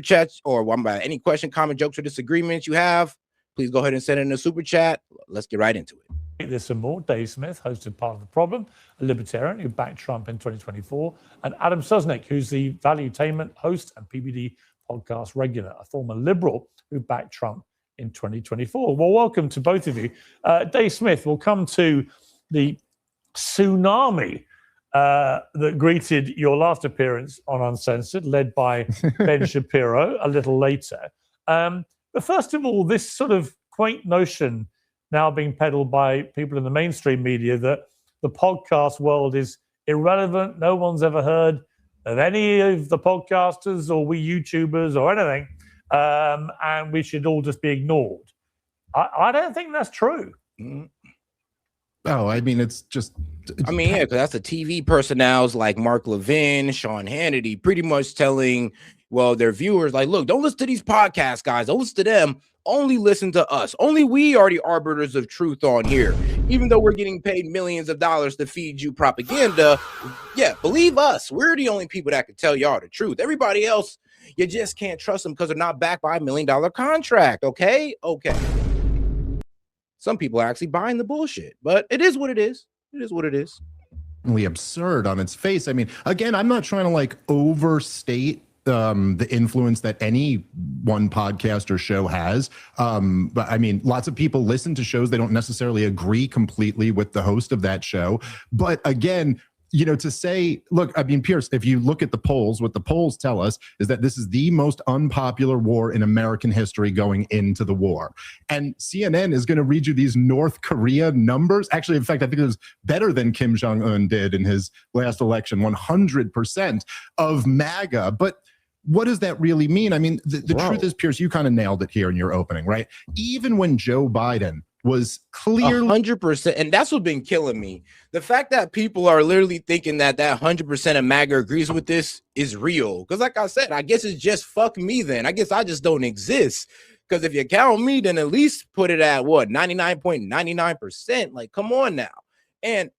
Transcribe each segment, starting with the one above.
chats or one by any question, comment, jokes, or disagreements you have, please go ahead and send it in a super chat. Let's get right into it. There's some more. Dave Smith, host of Part of the Problem, a libertarian who backed Trump in 2024, and Adam Susnick, who's the Valuetainment host and PBD podcast regular, a former liberal who backed Trump in 2024. Well, welcome to both of you. Dave Smith, we'll come to the tsunami that greeted your last appearance on Uncensored, led by Ben Shapiro a little later. But first of all, this sort of quaint notion now being peddled by people in the mainstream media that the podcast world is irrelevant. No one's ever heard of any of the podcasters or we YouTubers or anything, and we should all just be ignored. I don't think that's true. Oh, I mean, it's just... I mean, yeah, because that's the TV personnels like Mark Levin, Sean Hannity, pretty much telling, well, their viewers, like, look, don't listen to these podcast guys. Don't listen to them. Only listen to us. Only we are the arbiters of truth on here. Even though we're getting paid millions of dollars to feed you propaganda, yeah, believe us. We're the only people that can tell y'all the truth. Everybody else, you just can't trust them because they're not backed by $1 million contract, okay? Okay. Some people are actually buying the bullshit, but it is what it is. It is what it is. Absurd on its face. I mean, again, I'm not trying to like overstate the influence that any one podcast or show has. But I mean, lots of people listen to shows. They don't necessarily agree completely with the host of that show. But again, you know, to say, look, I mean, Piers, if you look at the polls, what the polls tell us is that this is the most unpopular war in American history going into the war. And CNN is going to read you these North Korea numbers. Actually, in fact, I think it was better than Kim Jong-un did in his last election, 100% of MAGA. But what does that really mean? I mean, the truth is, Piers, you kind of nailed it here in your opening, right? Even when Joe Biden was clearly 100%, and that's what's been killing me. The fact that people are literally thinking that 100% of MAGA agrees with this is real. Because like I said, I guess it's just fuck me then. I guess I just don't exist. Because if you count me, then at least put it at what, 99.99%. Like, come on now. And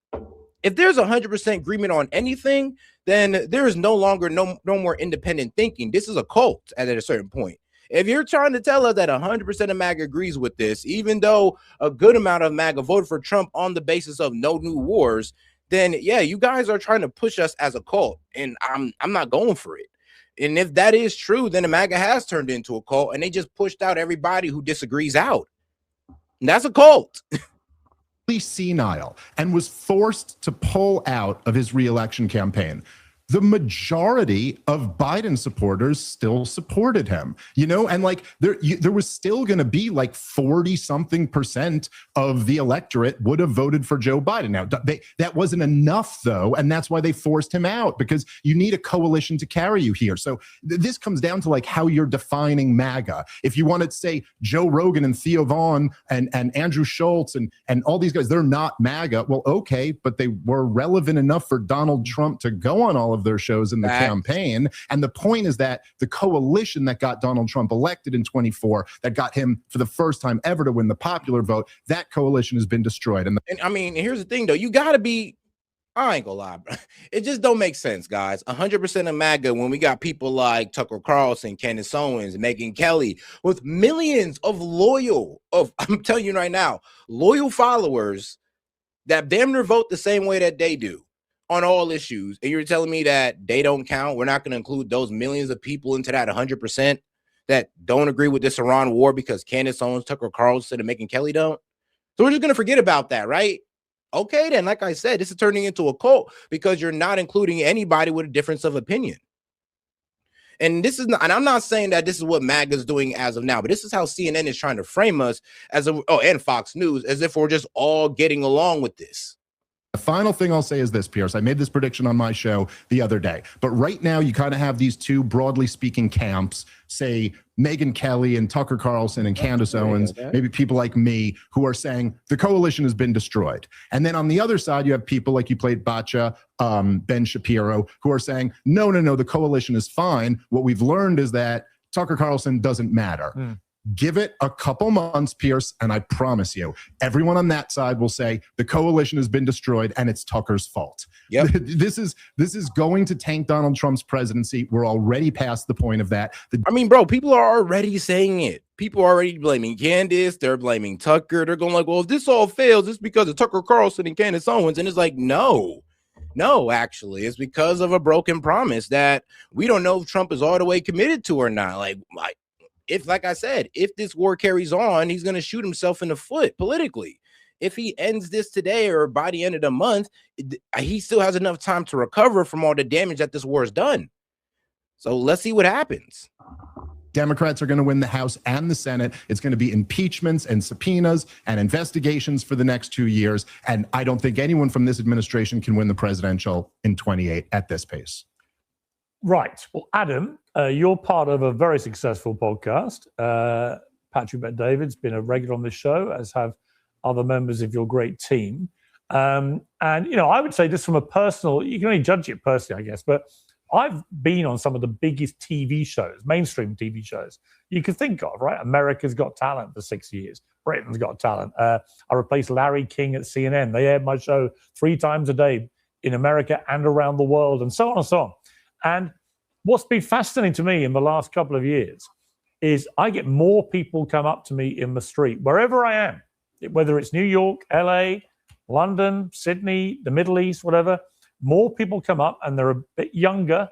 if there's 100% agreement on anything, then there is no longer no more independent thinking. This is a cult at a certain point. If you're trying to tell us that 100% of MAGA agrees with this, even though a good amount of MAGA voted for Trump on the basis of no new wars, then yeah, you guys are trying to push us as a cult, and I'm not going for it. And if that is true, then the MAGA has turned into a cult, and they just pushed out everybody who disagrees out. And that's a cult. Senile and was forced to pull out of his re-election campaign. The majority of Biden supporters still supported him, you know, and like there was still going to be like 40-something% of the electorate would have voted for Joe Biden. Now, that wasn't enough, though, and that's why they forced him out, because you need a coalition to carry you here. So this comes down to like how you're defining MAGA. If you want to say Joe Rogan and Theo Vaughn and Andrew Schultz and all these guys, they're not MAGA. Well, okay, but they were relevant enough for Donald Trump to go on all of their shows in the campaign. And the point is that the coalition that got Donald Trump elected in 24, that got him for the first time ever to win the popular vote, that coalition has been destroyed. And I mean, here's the thing, though. You got to be, I ain't gonna lie, bro. It just don't make sense, guys. 100% of MAGA when we got people like Tucker Carlson, Candace Owens, Megyn Kelly, with millions of I'm telling you right now, loyal followers that damn near vote the same way that they do on all issues. And you're telling me that they don't count? We're not going to include those millions of people into that 100% that don't agree with this Iran war because Candace Owens, Tucker Carlson, and Megyn Kelly don't? So we're just going to forget about that, right? Okay, then, like I said, this is turning into a cult because you're not including anybody with a difference of opinion. And this is not, and I'm not saying that this is what MAGA is doing as of now, but this is how CNN is trying to frame us as and Fox News, as if we're just all getting along with this. The final thing I'll say is this, Piers. I made this prediction on my show the other day, but right now you kind of have these two, broadly speaking, camps, say Megyn Kelly and Tucker Carlson and Candace Owens, maybe people like me, who are saying the coalition has been destroyed. And then on the other side, you have people like you played Bacha, Ben Shapiro, who are saying, no, the coalition is fine. What we've learned is that Tucker Carlson doesn't matter. Give it a couple months, Pierce, and I promise you, everyone on that side will say the coalition has been destroyed and it's Tucker's fault. Yep. This is going to tank Donald Trump's presidency. We're already past the point of that. I mean, bro, people are already saying it. People are already blaming Candace. They're blaming Tucker. They're going like, well, if this all fails, it's because of Tucker Carlson and Candace Owens. And it's like, no, actually, it's because of a broken promise that we don't know if Trump is all the way committed to or not. Like I said, if this war carries on, he's going to shoot himself in the foot politically. If he ends this today or by the end of the month, he still has enough time to recover from all the damage that this war has done. So let's see what happens. Democrats are going to win the House and the Senate. It's going to be impeachments and subpoenas and investigations for the next 2 years. And I don't think anyone from this administration can win the presidential in 28 at this pace. Right. Well, Adam, you're part of a very successful podcast. Patrick Bet-David's been a regular on this show, as have other members of your great team. And, you know, I would say just from a personal, you can only judge it personally, I guess, but I've been on some of the biggest TV shows, mainstream TV shows you could think of, right? America's Got Talent for 6 years. Britain's Got Talent. I replaced Larry King at CNN. They aired my show 3 times a day in America and around the world, and so on and so on. And what's been fascinating to me in the last couple of years is I get more people come up to me in the street, wherever I am, whether it's New York, LA, London, Sydney, the Middle East, whatever. More people come up, and they're a bit younger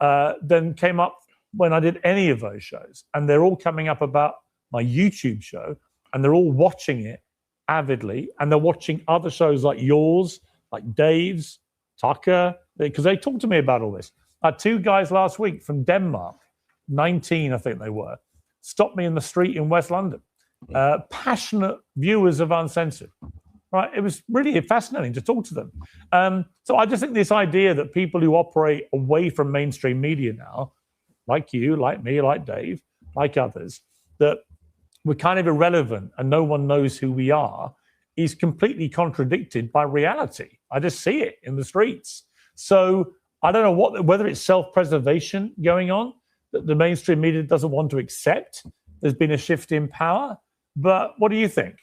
than came up when I did any of those shows. And they're all coming up about my YouTube show, and they're all watching it avidly. And they're watching other shows like yours, like Dave's, Tucker, because they talked to me about all this. I had 2 guys last week from Denmark, 19, I think they were, stopped me in the street in West London. Passionate viewers of Uncensored. Right, it was really fascinating to talk to them. So I just think this idea that people who operate away from mainstream media now, like you, like me, like Dave, like others, that we're kind of irrelevant and no one knows who we are, is completely contradicted by reality. I just see it in the streets. So I don't know whether it's self-preservation going on, that the mainstream media doesn't want to accept. There's been a shift in power. But what do you think?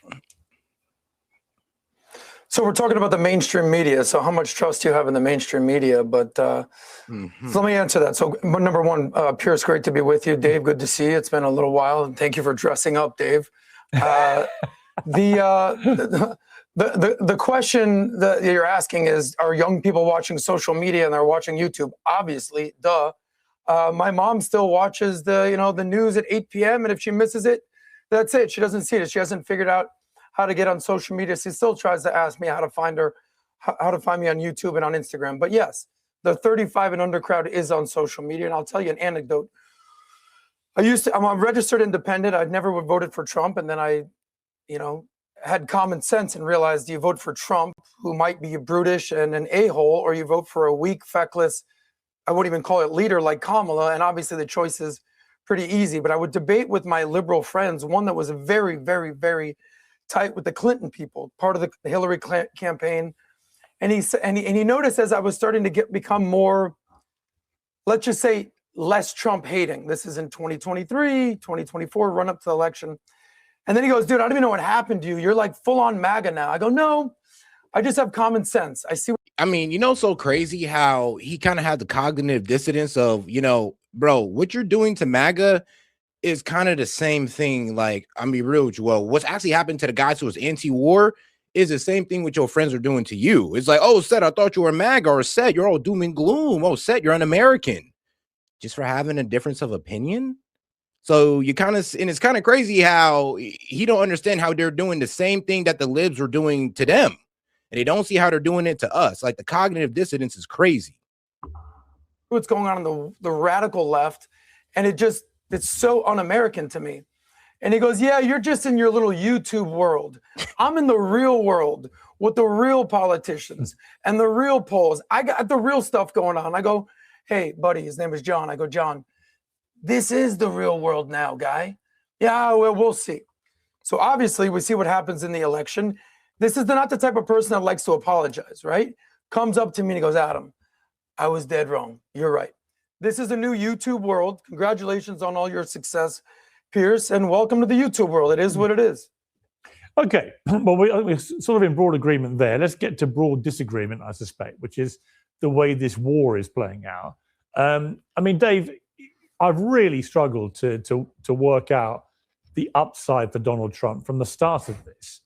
So we're talking about the mainstream media. So how much trust do you have in the mainstream media? But so let me answer that. So number one, Piers, great to be with you. Dave, good to see you. It's been a little while, and thank you for dressing up, Dave. The question that you're asking is, are young people watching social media and they're watching YouTube? Obviously, duh. My mom still watches the news at 8 p.m. and if she misses it, that's it. She doesn't see it. She hasn't figured out how to get on social media. She still tries to ask me how to find me on YouTube and on Instagram. But yes, the 35 and under crowd is on social media. And I'll tell you an anecdote. I'm a registered independent. I'd never voted for Trump. And then I, had common sense and realized you vote for Trump, who might be brutish and an a-hole, or you vote for a weak, feckless, I wouldn't even call it leader like Kamala. And obviously the choice is pretty easy. But I would debate with my liberal friends, one that was very, very, very tight with the Clinton people, part of the Hillary campaign. And he noticed as I was starting to become more, let's just say, less Trump hating. This is in 2023, 2024, run up to the election. And then he goes, dude, I don't even know what happened to you. You're like full on MAGA now. I go, no, I just have common sense. I see. I mean, so crazy how he kind of had the cognitive dissonance of, bro, what you're doing to MAGA is kind of the same thing. Like, I'm be real with you. Well, what's actually happened to the guys who was anti-war is the same thing what your friends are doing to you. It's like, oh, S.E.T, I thought you were MAGA, or S.E.T, you're all doom and gloom. Oh, S.E.T, you're an American. Just for having a difference of opinion. So you kind of, and it's kind of crazy how he don't understand how they're doing the same thing that the libs are doing to them. And they don't see how they're doing it to us. Like, the cognitive dissonance is crazy. What's going on the radical left. And it's so un-American to me. And he goes, yeah, you're just in your little YouTube world. I'm in the real world with the real politicians and the real polls. I got the real stuff going on. I go, hey, buddy, his name is John. I go, John, this is the real world now, guy. Yeah, well, we'll see. So obviously we see what happens in the election. This is not the type of person that likes to apologize, right? Comes up to me and he goes, Adam, I was dead wrong. You're right. This is a new YouTube world. Congratulations on all your success. Pierce, and welcome to the YouTube world. It is what it is. Okay, well, we're sort of in broad agreement there. Let's get to broad disagreement, I suspect, which is the way this war is playing out. I mean, Dave, I've really struggled to work out the upside for Donald Trump from the start of this.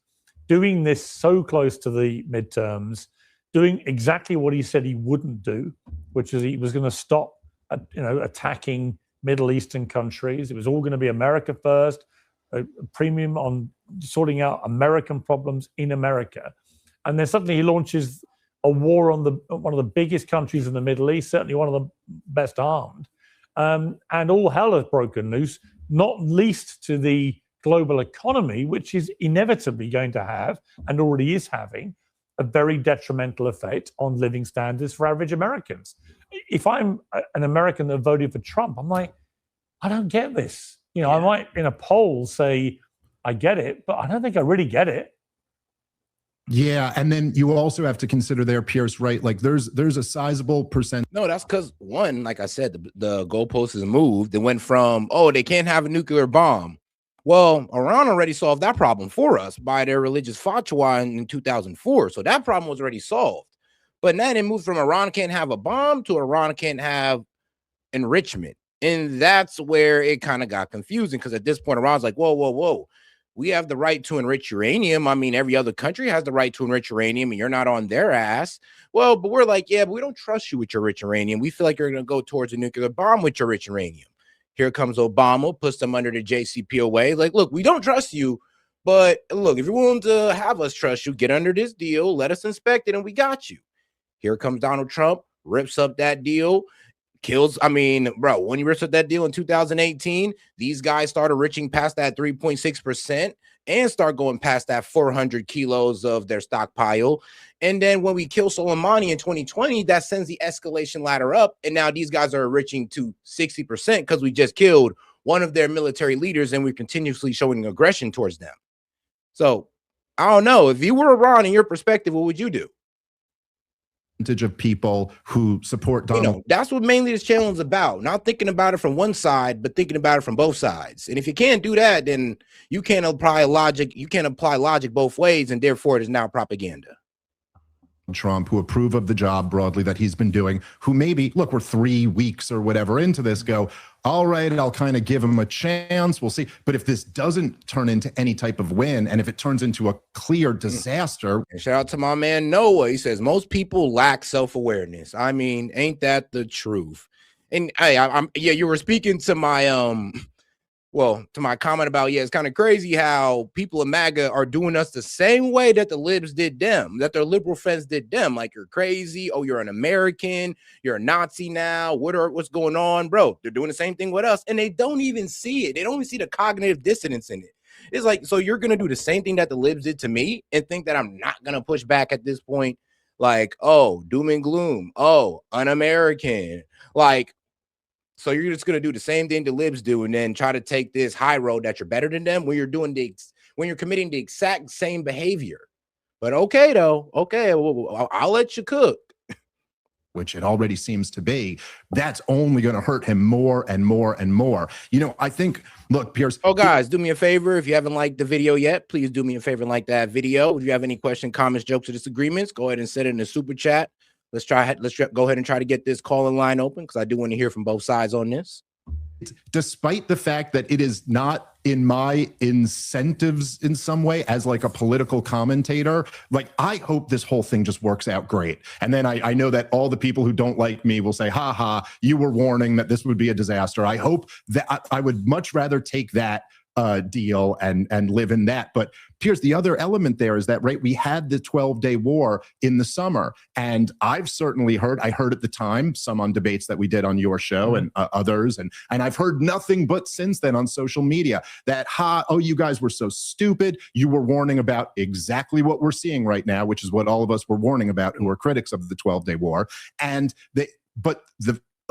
Doing this so close to the midterms, doing exactly what he said he wouldn't do, which is he was going to stop, attacking Middle Eastern countries. It was all going to be America first, a premium on sorting out American problems in America. And then suddenly he launches a war on one of the biggest countries in the Middle East, certainly one of the best armed. And all hell has broken loose, not least to the global economy, which is inevitably going to have, and already is having, a very detrimental effect on living standards for average Americans. If I'm an American that voted for Trump, I'm like, I don't get this. I might in a poll say I get it, but I don't think I really get it. Yeah, and then you also have to consider there, Pierce, right? Like there's a sizable percent. No, that's because one, like I said, the goalpost has moved. It went from, oh, they can't have a nuclear bomb. Well, Iran already solved that problem for us by their religious fatwa in 2004. So that problem was already solved. But now it moved from Iran can't have a bomb to Iran can't have enrichment. And that's where it kind of got confusing, because at this point, Iran's like, whoa, whoa, whoa. We have the right to enrich uranium. I mean, every other country has the right to enrich uranium, and you're not on their ass. Well, but we're like, yeah, but we don't trust you with your rich uranium. We feel like you're going to go towards a nuclear bomb with your rich uranium. Here comes Obama, puts them under the JCPOA. Like, look, we don't trust you, but look, if you're willing to have us trust you, get under this deal, let us inspect it, and we got you. Here comes Donald Trump, rips up that deal. Kills, I mean, bro, when you ripped up that deal in 2018, these guys started reaching past that 3.6% and start going past that 400 kilos of their stockpile. And then when we kill Soleimani in 2020, that sends the escalation ladder up. And now these guys are reaching to 60% because we just killed one of their military leaders and we're continuously showing aggression towards them. So I don't know. If you were Iran, in your perspective, what would you do? Of people who support Donald. That's what mainly this channel is about. Not thinking about it from one side, but thinking about it from both sides. And if you can't do that, then you can't apply logic. You can't apply logic both ways, and therefore it is now propaganda. Trump, who approve of the job broadly that he's been doing, who maybe, look, we're 3 weeks or whatever into this, go, all right, I'll kind of give him a chance. We'll see. But if this doesn't turn into any type of win, and if it turns into a clear disaster. And shout out to my man Noah. He says most people lack self-awareness. I mean, ain't that the truth? And hey, you were speaking to my to my comment about, it's kind of crazy how people in MAGA are doing us the same way that the libs did them, that their liberal friends did them. Like, you're crazy. Oh, you're an American. You're a Nazi now. What's going on, bro? They're doing the same thing with us, and they don't even see it. They don't even see the cognitive dissonance in it. It's like, so you're going to do the same thing that the libs did to me and think that I'm not going to push back at this point? Like, oh, doom and gloom. Oh, un-American. Like, so you're just going to do the same thing the libs do and then try to take this high road that you're better than them when you're committing the exact same behavior. But okay, though. Okay, well, I'll let you cook. Which it already seems to be. That's only going to hurt him more and more and more. I think, look, Piers. Oh, guys, do me a favor. If you haven't liked the video yet, please do me a favor and like that video. If you have any questions, comments, jokes, or disagreements, go ahead and send it in the super chat. Let's go ahead and try to get this call-in line open, because I do want to hear from both sides on this. Despite the fact that it is not in my incentives in some way as like a political commentator, like, I hope this whole thing just works out great. And then I know that all the people who don't like me will say, ha ha, you were warning that this would be a disaster. I hope that I would much rather take that deal and live in that. But Piers, the other element there is that, right, we had the 12-day war in the summer, and I've certainly heard, I heard at the time, some on debates that we did on your show and others, and I've heard nothing but since then on social media that, you guys were so stupid. You were warning about exactly what we're seeing right now, which is what all of us were warning about who are critics of the 12-day war. And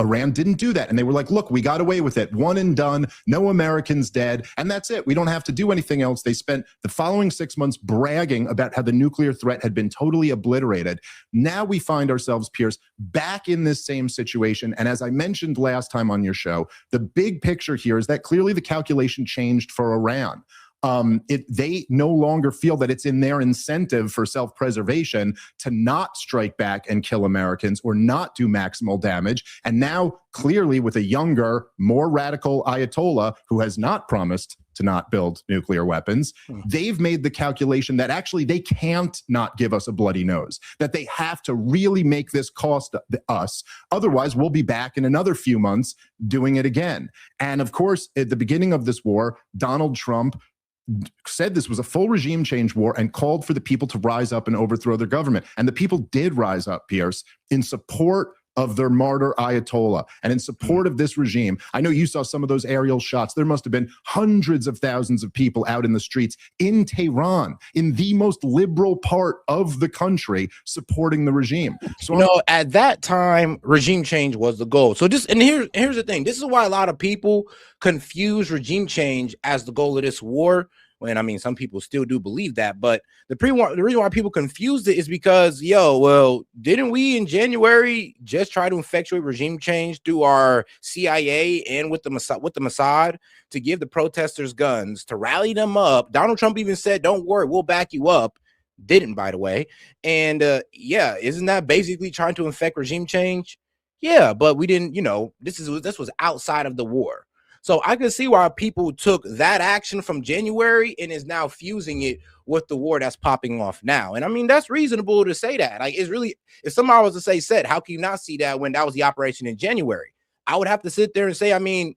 Iran didn't do that. And they were like, look, we got away with it. One and done. No Americans dead. And that's it. We don't have to do anything else. They spent the following 6 months bragging about how the nuclear threat had been totally obliterated. Now we find ourselves, Piers, back in this same situation. And as I mentioned last time on your show, the big picture here is that clearly the calculation changed for Iran. They no longer feel that it's in their incentive for self-preservation to not strike back and kill Americans or not do maximal damage. And now, clearly, with a younger, more radical Ayatollah who has not promised to not build nuclear weapons, they've made the calculation that actually they can't not give us a bloody nose, that they have to really make this cost us. Otherwise, we'll be back in another few months doing it again. And of course, at the beginning of this war, Donald Trump said this was a full regime change war and called for the people to rise up and overthrow their government. And the people did rise up, Piers, in support of their martyr Ayatollah and in support of this regime. I know you saw some of those aerial shots. There must have been hundreds of thousands of people out in the streets in Tehran, in the most liberal part of the country, supporting the regime. So at that time, regime change was the goal. So here's the thing. This is why a lot of people confuse regime change as the goal of this war. And I mean, some people still do believe that, but the reason why people confused it is because, didn't we in January just try to effectuate regime change through our CIA and with the Mossad to give the protesters guns, to rally them up? Donald Trump even said, don't worry, we'll back you up. Didn't, by the way. And isn't that basically trying to effect regime change? Yeah, but we didn't, this was outside of the war. So I can see why people took that action from January and is now fusing it with the war that's popping off now. And I mean, that's reasonable to say that. Like, it's really, if somebody was to say, S.E.T, how can you not see that when that was the operation in January? I would have to sit there and say, I mean,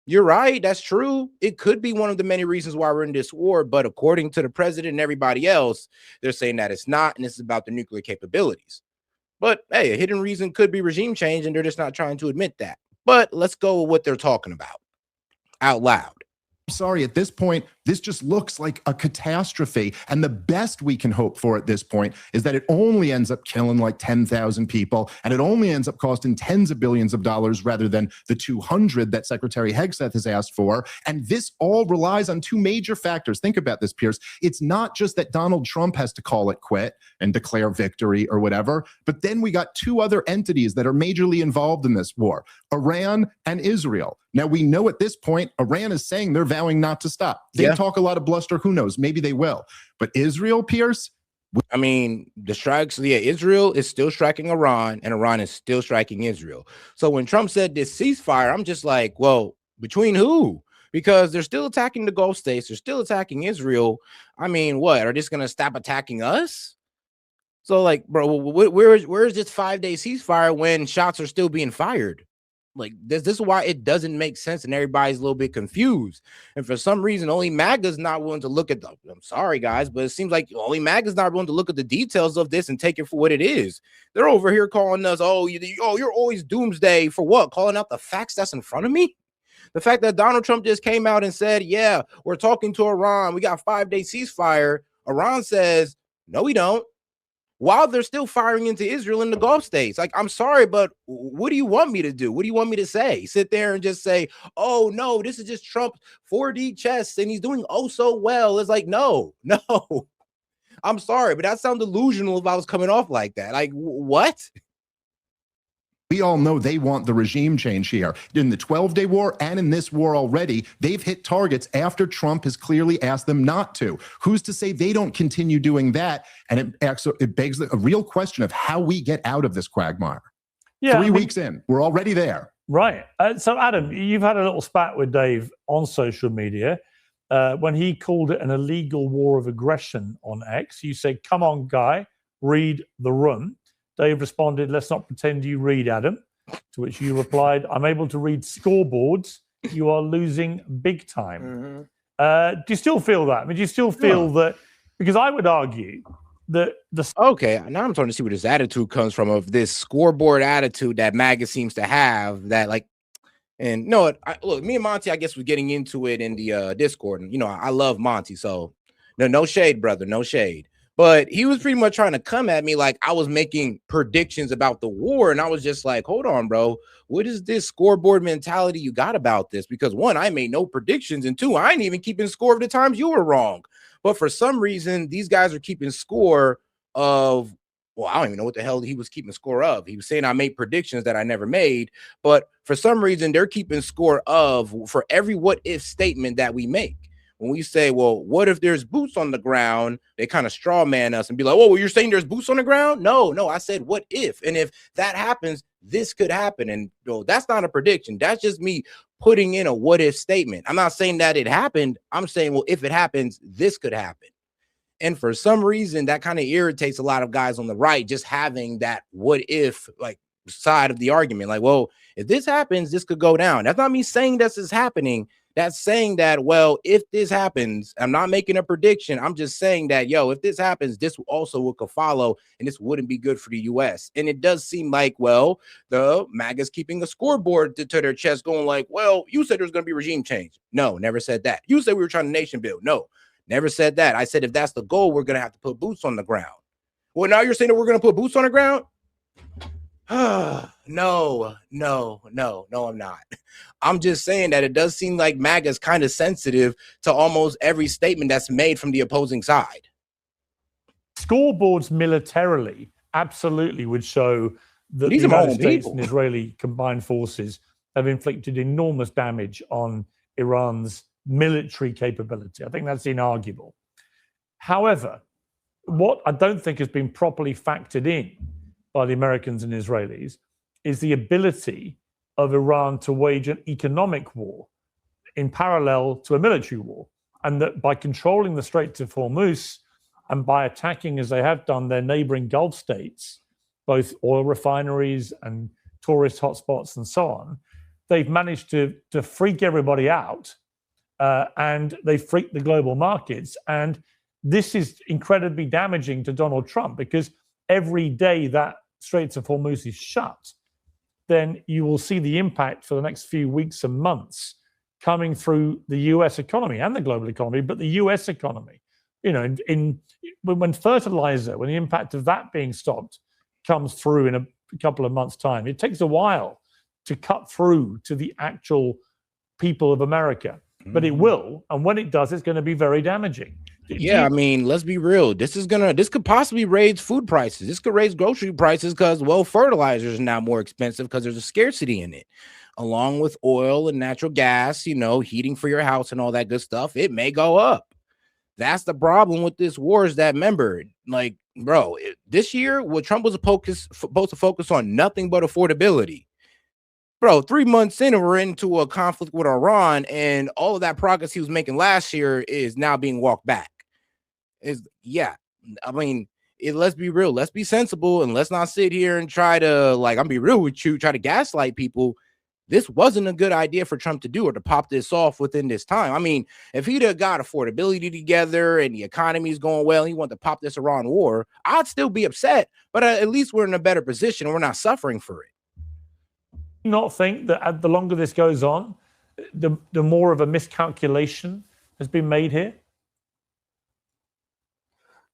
you're right. That's true. It could be one of the many reasons why we're in this war. But according to the president and everybody else, they're saying that it's not. And this is about the nuclear capabilities. But hey, a hidden reason could be regime change. And they're just not trying to admit that. But let's go with what they're talking about out loud. Sorry, at this point, this just looks like a catastrophe. And the best we can hope for at this point is that it only ends up killing like 10,000 people, and it only ends up costing tens of billions of dollars rather than the 200 that Secretary Hegseth has asked for. And this all relies on two major factors. Think about this, Piers. It's not just that Donald Trump has to call it quit and declare victory or whatever, but then we got two other entities that are majorly involved in this war, Iran and Israel. Now, we know at this point, Iran is saying they're vowing not to stop. They talk a lot of bluster. Who knows? Maybe they will. But Israel, Piers? I mean, the strikes, Israel is still striking Iran, and Iran is still striking Israel. So when Trump said this ceasefire, I'm just like, well, between who? Because they're still attacking the Gulf states. They're still attacking Israel. I mean, what? Are they just going to stop attacking us? So, like, bro, where is this 5-day ceasefire when shots are still being fired? Like, this is why it doesn't make sense, and everybody's a little bit confused. And for some reason, only MAGA's not willing to look at I'm sorry, guys, but it seems like only MAGA's not willing to look at the details of this and take it for what it is. They're over here calling us, you're always doomsday for what? Calling out the facts that's in front of me? The fact that Donald Trump just came out and said, yeah, we're talking to Iran. We got 5-day ceasefire. Iran says, no, we don't. While they're still firing into Israel in the Gulf states. Like, I'm sorry, but what do you want me to do? What do you want me to say? Sit there and just say, oh, no, this is just Trump's 4D chess and he's doing oh so well. It's like, no. I'm sorry, but that sounds delusional if I was coming off like that. Like, what? We all know they want the regime change here. In the 12-day war and in this war already, they've hit targets after Trump has clearly asked them not to. Who's to say they don't continue doing that? And it begs a real question of how we get out of this quagmire. Yeah, 3 weeks in, we're already there. Right. So, Adam, you've had a little spat with Dave on social media. When he called it an illegal war of aggression on X, you said, come on, guy, read the room. Dave responded, let's not pretend you read, Adam. To which you replied, I'm able to read scoreboards. You are losing big time. Mm-hmm. Do you still feel that? I mean, do you still feel that? Because I would argue that Okay, now I'm starting to see where this attitude comes from, of this scoreboard attitude that MAGA seems to have, that like, and no, look, me and Monty, I guess we're getting into it in the Discord. And, I love Monty. So no shade, brother, no shade. But he was pretty much trying to come at me like I was making predictions about the war. And I was just like, hold on, bro. What is this scoreboard mentality you got about this? Because one, I made no predictions. And two, I ain't even keeping score of the times you were wrong. But for some reason, these guys are keeping score of, well, I don't even know what the hell he was keeping score of. He was saying I made predictions that I never made. But for some reason, they're keeping score of for every what if statement that we make. When we say, well, what if there's boots on the ground? They kind of straw man us and be like, oh, well, you're saying there's boots on the ground? No, I said, what if? And if that happens, this could happen. And that's not a prediction. That's just me putting in a what if statement. I'm not saying that it happened. I'm saying, well, if it happens, this could happen. And for some reason, that kind of irritates a lot of guys on the right, just having that what if like side of the argument. Like, well, if this happens, this could go down. That's not me saying this is happening. That's saying that, well, if this happens, I'm not making a prediction. I'm just saying that, yo, if this happens, this also could follow, and this wouldn't be good for the U.S. And it does seem like, well, the MAGA's keeping a scoreboard to their chest going like, well, you said there's going to be regime change. No, never said that. You said we were trying to nation build. No, never said that. I said if that's the goal, we're going to have to put boots on the ground. Well, now you're saying that we're going to put boots on the ground? No, I'm not. I'm just saying that it does seem like MAGA is kind of sensitive to almost every statement that's made from the opposing side. Scoreboards militarily absolutely would show that the United States and Israeli combined forces have inflicted enormous damage on Iran's military capability. I think that's inarguable. However, what I don't think has been properly factored in by the Americans and Israelis is the ability of Iran to wage an economic war in parallel to a military war. And that by controlling the Strait of Hormuz and by attacking, as they have done, their neighboring Gulf states, both oil refineries and tourist hotspots and so on, they've managed to freak everybody out and they freak the global markets. And this is incredibly damaging to Donald Trump because every day that Straits of Hormuz is shut, then you will see the impact for the next few weeks and months coming through the US economy and the global economy, but the US economy. You know, when fertilizer, when the impact of that being stopped comes through in a couple of months' time, it takes a while to cut through to the actual people of America. But it will, and when it does, it's going to be very damaging. Yeah, I mean, let's be real. This could possibly raise food prices. This could raise grocery prices because, well, fertilizer is now more expensive because there's a scarcity in it, along with oil and natural gas, you know, heating for your house and all that good stuff. It may go up. That's the problem with this war is that, remember, like, bro, this year, what Trump was supposed to focus on nothing but affordability. Bro, 3 months in, and we're into a conflict with Iran, and all of that progress he was making last year is now being walked back. I mean, let's be real. Let's be sensible, and let's not sit here and try to, like, I'm be real with you, try to gaslight people. This wasn't a good idea for Trump to do or to pop this off within this time. I mean, if he'd have got affordability together and the economy is going well, and he wanted to pop this Iran war, I'd still be upset, but at least we're in a better position and we're not suffering for it. Not think that the longer this goes on, the more of a miscalculation has been made here?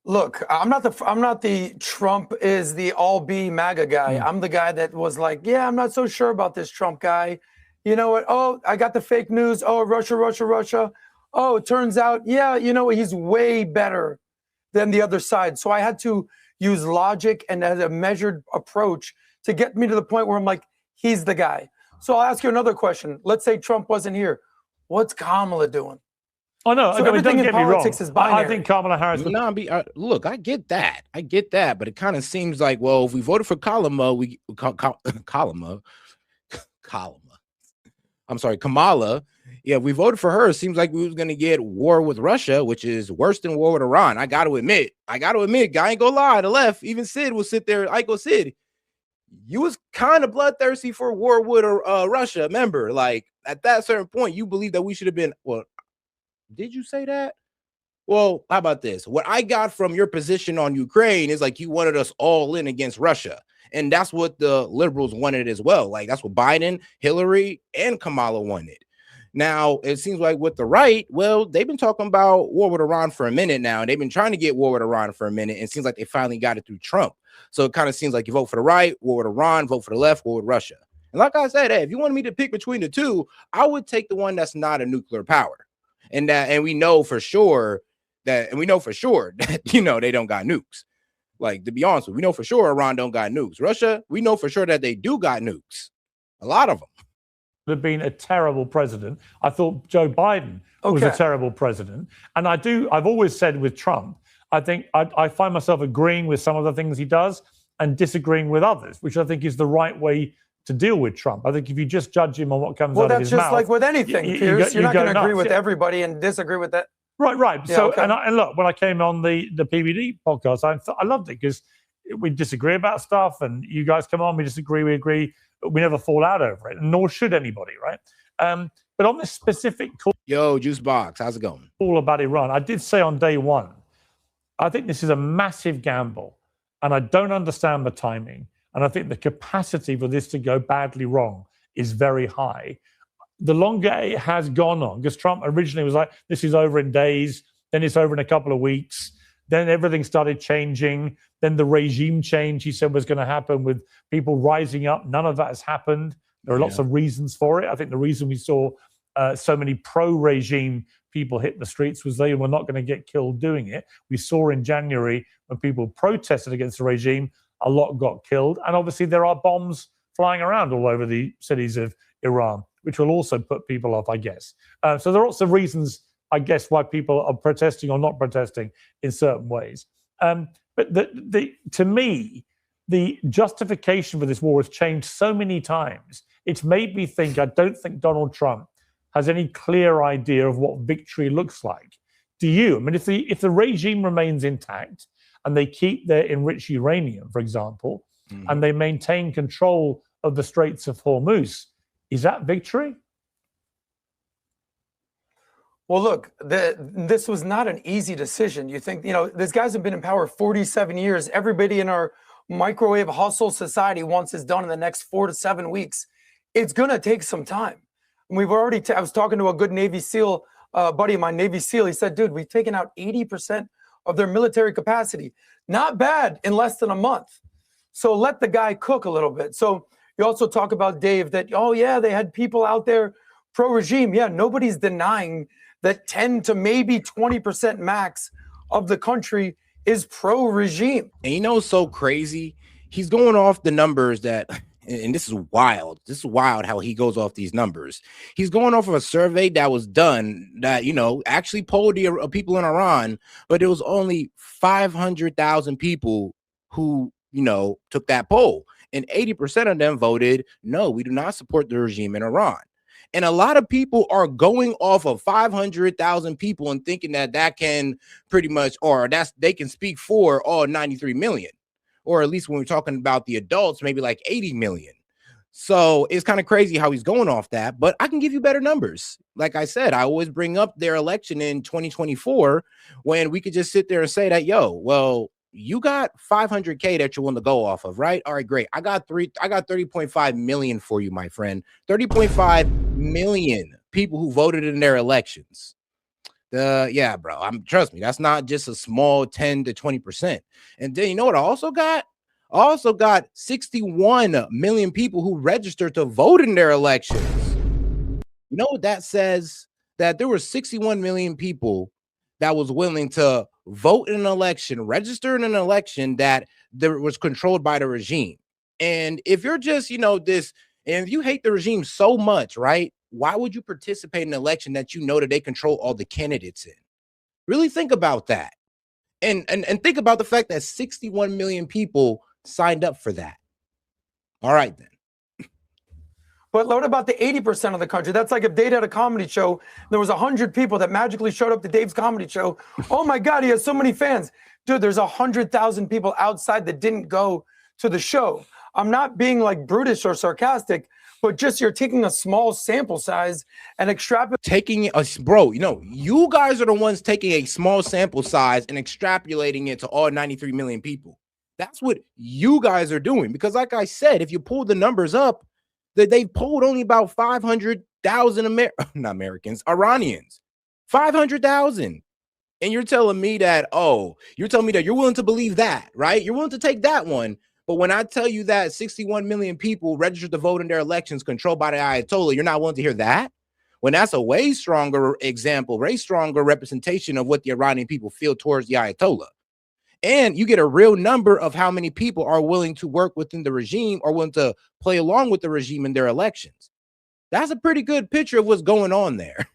Look, I'm not the Trump is the all be MAGA guy. I'm the guy that was like, yeah, I'm not so sure about this Trump guy. You know what? Oh, I got the fake news. Oh, Russia. Oh, it turns out, yeah, you know, he's way better than the other side. So I had to use logic and a measured approach to get me to the point where I'm like, he's the guy. So I'll ask you another question. Let's say Trump wasn't here. What's Kamala doing? Oh, no, so everything in politics is binary. I think Kamala Harris would... Look, I get that, but it kind of seems like, well, if we voted for Kamala, yeah, if we voted for her, it seems like we was going to get war with Russia, which is worse than war with Iran. I got to admit, guy ain't gonna lie, the left, even Sid will sit there, Sid, you was kind of bloodthirsty for war with Russia. Remember, like, at that certain point, you believe that we should have been, well, did you say that? Well, how about this? What I got from your position on Ukraine is like you wanted us all in against Russia. And that's what the liberals wanted as well. Like, that's what Biden, Hillary, and Kamala wanted. Now, it seems like with the right, well, they've been talking about war with Iran for a minute now. They've been trying to get war with Iran for a minute. And it seems like they finally got it through Trump. So it kind of seems like you vote for the right, war with Iran, vote for the left, war with Russia. And like I said, hey, if you wanted me to pick between the two, I would take the one that's not a nuclear power. And we know for sure that you know, they don't got nukes. Like, to be honest with you, we know for sure Iran don't got nukes. Russia, we know for sure that they do got nukes. A lot of them. Have been a terrible president. I thought Joe Biden was a terrible president. And I've always said with Trump, I think I find myself agreeing with some of the things he does and disagreeing with others, which I think is the right way to deal with Trump. I think if you just judge him on what comes out of his mouth. Well, that's just like with anything, Piers. You're not going to agree with everybody and disagree with that. Right. Yeah, so, and look, when I came on the PBD podcast, I loved it because we disagree about stuff and you guys come on, we disagree, we agree. We never fall out over it, nor should anybody, right? But on this specific call, Juice Box, how's it going? All about Iran, I did say on day one, I think this is a massive gamble, and I don't understand the timing, and I think the capacity for this to go badly wrong is very high. The longer it has gone on, because Trump originally was like, this is over in days, then it's over in a couple of weeks. Then everything started changing. Then the regime change, he said, was going to happen with people rising up. None of that has happened. There are lots of reasons for it. I think the reason we saw so many pro-regime people hit the streets was they were not going to get killed doing it. We saw in January when people protested against the regime, a lot got killed. And obviously there are bombs flying around all over the cities of Iran, which will also put people off, I guess. So there are lots of reasons, I guess, why people are protesting or not protesting in certain ways. But to me, the justification for this war has changed so many times. It's made me think, I don't think Donald Trump has any clear idea of what victory looks like. Do you? I mean, if the regime remains intact and they keep their enriched uranium, for example, and they maintain control of the Straits of Hormuz, is that victory? Well, look, this was not an easy decision. You think, these guys have been in power 47 years. Everybody in our microwave hustle society wants this done in the next 4 to 7 weeks. It's going to take some time. And we've already, I was talking to a good Navy SEAL buddy of mine, Navy SEAL. He said, dude, we've taken out 80% of their military capacity. Not bad in less than a month. So let the guy cook a little bit. So you also talk about, Dave, that, oh, yeah, they had people out there pro-regime. Yeah, nobody's denying that 10 to maybe 20% max of the country is pro-regime. And you know, it's so crazy. He's going off the numbers that, and this is wild. This is wild how he goes off these numbers. He's going off of a survey that was done that, actually polled the people in Iran, but it was only 500,000 people who, took that poll. And 80% of them voted, no, we do not support the regime in Iran. And a lot of people are going off of 500,000 people and thinking that can pretty much, or they can speak for all 93 million, or at least when we're talking about the adults, maybe like 80 million. So it's kind of crazy how he's going off that, but I can give you better numbers. Like I said, I always bring up their election in 2024 when we could just sit there and say that, you got 500K that you want to go off of, right? All right, great. I got 30.5 million for you, my friend. 30.5 million people who voted in their elections. Yeah, bro. Trust me, that's not just a small 10 to 20%. And then you know what I also got? I also got 61 million people who registered to vote in their elections. You know what that says? That there were 61 million people that was willing to vote in an election, register in an election that was controlled by the regime. And if you're just, and if you hate the regime so much, right, why would you participate in an election that that they control all the candidates in? Really think about that. And think about the fact that 61 million people signed up for that. All right, then. But what about the 80% of the country? That's like if Dave had a comedy show, there was 100 people that magically showed up to Dave's comedy show. Oh my God, he has so many fans. Dude, there's 100,000 people outside that didn't go to the show. I'm not being like brutish or sarcastic, but just you're taking a small sample size and extrapolating. Bro, you guys are the ones taking a small sample size and extrapolating it to all 93 million people. That's what you guys are doing. Because like I said, if you pull the numbers up, that they've polled only about 500,000 500,000 Americans, Iranians, 500,000. And you're telling me that, you're willing to believe that, right? You're willing to take that one. But when I tell you that 61 million people registered to vote in their elections controlled by the Ayatollah, you're not willing to hear that? When that's a way stronger example, way stronger representation of what the Iranian people feel towards the Ayatollah. And you get a real number of how many people are willing to work within the regime or willing to play along with the regime in their elections. That's a pretty good picture of what's going on there.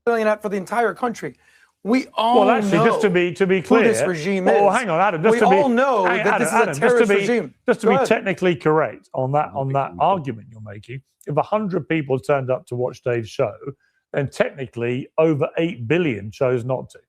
Billion for the entire country. We all know just to be clear, who this regime is. Oh, hang on, Adam. We all know that this is a terrorist regime. Just to be technically correct on that argument you're making, if 100 people turned up to watch Dave's show, then technically over 8 billion chose not to.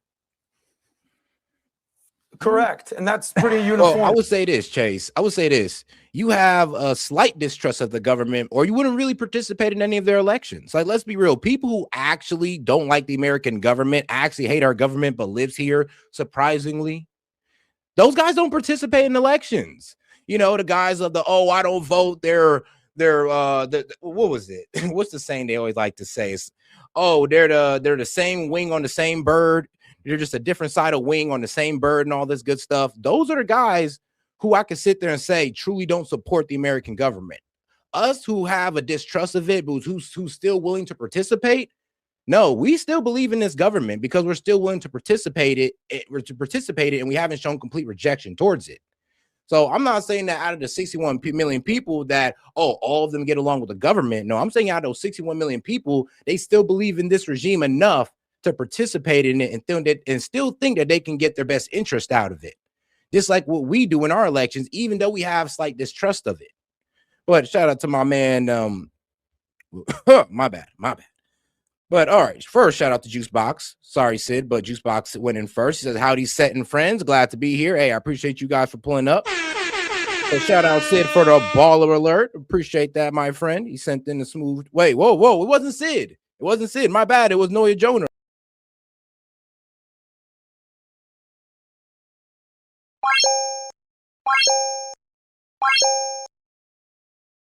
Correct. And that's pretty uniform. Well, I would say this, Chase. I would say this. You have a slight distrust of the government, or you wouldn't really participate in any of their elections. Like, let's be real. People who actually don't like the American government, actually hate our government, but lives here, surprisingly, those guys don't participate in elections. You know, the guys of I don't vote. They're what was it? What's the saying they always like to say? It's, they're the same wing on the same bird. They're just a different side of wing on the same bird and all this good stuff. Those are the guys who I could sit there and say truly don't support the American government. Us who have a distrust of it, but who's still willing to participate. No, we still believe in this government because we're still willing to participate and we haven't shown complete rejection towards it. So I'm not saying that out of the 61 million people that, all of them get along with the government. No, I'm saying out of those 61 million people, they still believe in this regime enough to participate in it and still think that they can get their best interest out of it. Just like what we do in our elections, even though we have slight distrust of it. But shout out to my man. My bad. But all right, first shout out to Juicebox. Sorry, Sid, but Juicebox went in first. He says, howdy, Set and friends. Glad to be here. Hey, I appreciate you guys for pulling up. So shout out Sid for the baller alert. Appreciate that, my friend. He sent in a smooth. Wait, whoa. It wasn't Sid. My bad. It was Noah Jonah.